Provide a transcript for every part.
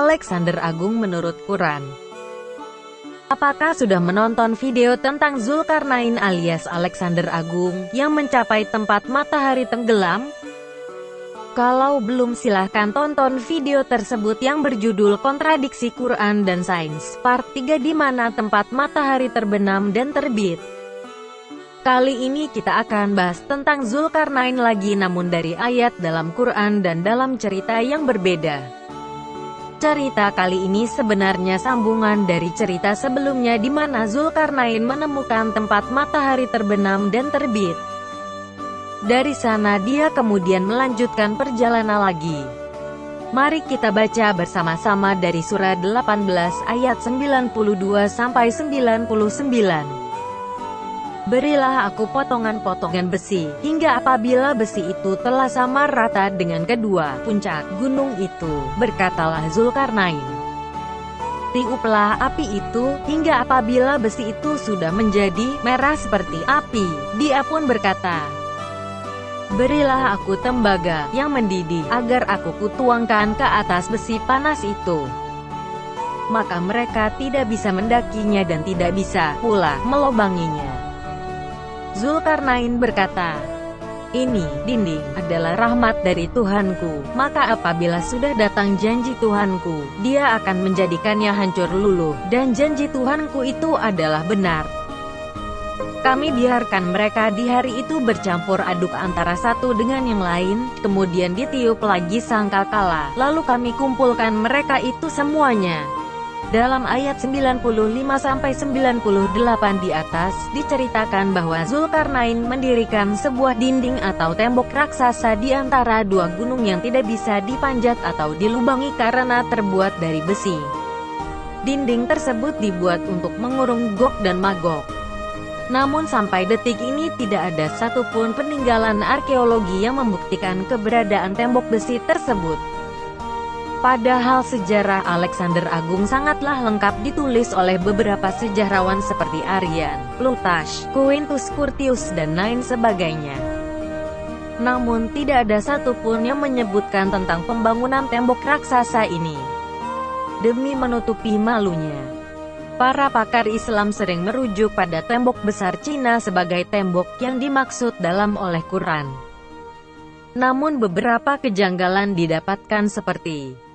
Alexander Agung menurut Quran. Apakah sudah menonton video tentang Zulkarnain alias Alexander Agung yang mencapai tempat matahari tenggelam? Kalau belum, silahkan tonton video tersebut yang berjudul Kontradiksi Quran dan Sains, Part 3, di mana tempat matahari terbenam dan terbit. Kali ini kita akan bahas tentang Zulkarnain lagi, namun dari ayat dalam Quran dan dalam cerita yang berbeda. Cerita kali ini sebenarnya sambungan dari cerita sebelumnya di mana Zulkarnain menemukan tempat matahari terbenam dan terbit. Dari sana dia kemudian melanjutkan perjalanan lagi. Mari kita baca bersama-sama dari surat 18 ayat 92 sampai 99. Berilah aku potongan-potongan besi, hingga apabila besi itu telah sama rata dengan kedua puncak gunung itu, berkatalah Zulkarnain, tiuplah api itu, hingga apabila besi itu sudah menjadi merah seperti api. Dia pun berkata, berilah aku tembaga yang mendidih, agar aku kutuangkan ke atas besi panas itu. Maka mereka tidak bisa mendakinya dan tidak bisa pula melobanginya. Zulkarnain berkata, ini dinding adalah rahmat dari Tuhanku, maka apabila sudah datang janji Tuhanku, dia akan menjadikannya hancur luluh, dan janji Tuhanku itu adalah benar. Kami biarkan mereka di hari itu bercampur aduk antara satu dengan yang lain, kemudian ditiup lagi sangkakala, lalu kami kumpulkan mereka itu semuanya. Dalam ayat 95-98 di atas, diceritakan bahwa Zulkarnain mendirikan sebuah dinding atau tembok raksasa di antara dua gunung yang tidak bisa dipanjat atau dilubangi karena terbuat dari besi. Dinding tersebut dibuat untuk mengurung Gog dan Magog. Namun sampai detik ini tidak ada satupun peninggalan arkeologi yang membuktikan keberadaan tembok besi tersebut. Padahal sejarah Alexander Agung sangatlah lengkap ditulis oleh beberapa sejarawan seperti Arrian, Plutarch, Quintus Curtius dan lain sebagainya. Namun tidak ada satupun yang menyebutkan tentang pembangunan tembok raksasa ini. Demi menutupi malunya, para pakar Islam sering merujuk pada tembok besar Cina sebagai tembok yang dimaksud dalam oleh Quran. Namun beberapa kejanggalan didapatkan seperti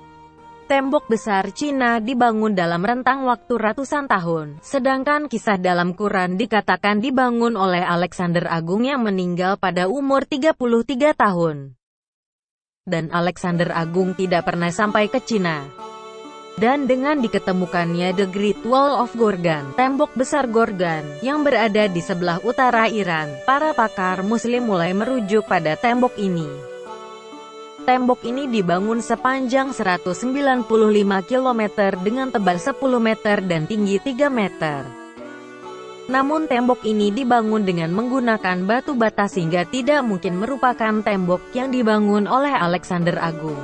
tembok besar Cina dibangun dalam rentang waktu ratusan tahun, sedangkan kisah dalam Quran dikatakan dibangun oleh Alexander Agung yang meninggal pada umur 33 tahun. Dan Alexander Agung tidak pernah sampai ke Cina. Dan dengan diketemukannya The Great Wall of Gorgan, tembok besar Gorgan, yang berada di sebelah utara Iran, para pakar Muslim mulai merujuk pada tembok ini. Tembok ini dibangun sepanjang 195 km dengan tebal 10 meter dan tinggi 3 meter. Namun tembok ini dibangun dengan menggunakan batu bata sehingga tidak mungkin merupakan tembok yang dibangun oleh Alexander Agung.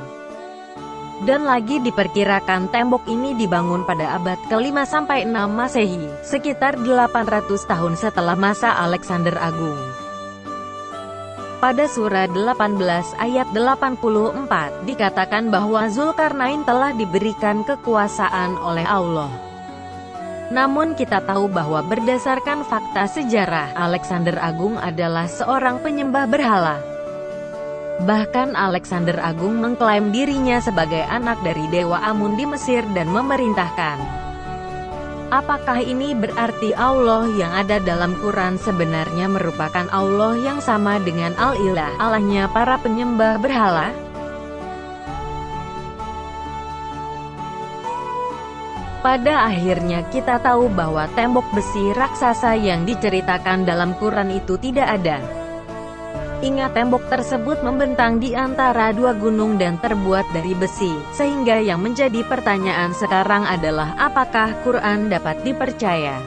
Dan lagi diperkirakan tembok ini dibangun pada abad ke-5-6 Masehi, sekitar 800 tahun setelah masa Alexander Agung. Pada surat 18 ayat 84, dikatakan bahwa Zulkarnain telah diberikan kekuasaan oleh Allah. Namun kita tahu bahwa berdasarkan fakta sejarah, Alexander Agung adalah seorang penyembah berhala. Bahkan Alexander Agung mengklaim dirinya sebagai anak dari Dewa Amun di Mesir dan memerintahkan. Apakah ini berarti Allah yang ada dalam Quran sebenarnya merupakan Allah yang sama dengan Al-Ilah, Allahnya para penyembah berhala? Pada akhirnya kita tahu bahwa tembok besi raksasa yang diceritakan dalam Quran itu tidak ada. Ingat, tembok tersebut membentang di antara dua gunung dan terbuat dari besi, sehingga yang menjadi pertanyaan sekarang adalah apakah Quran dapat dipercaya?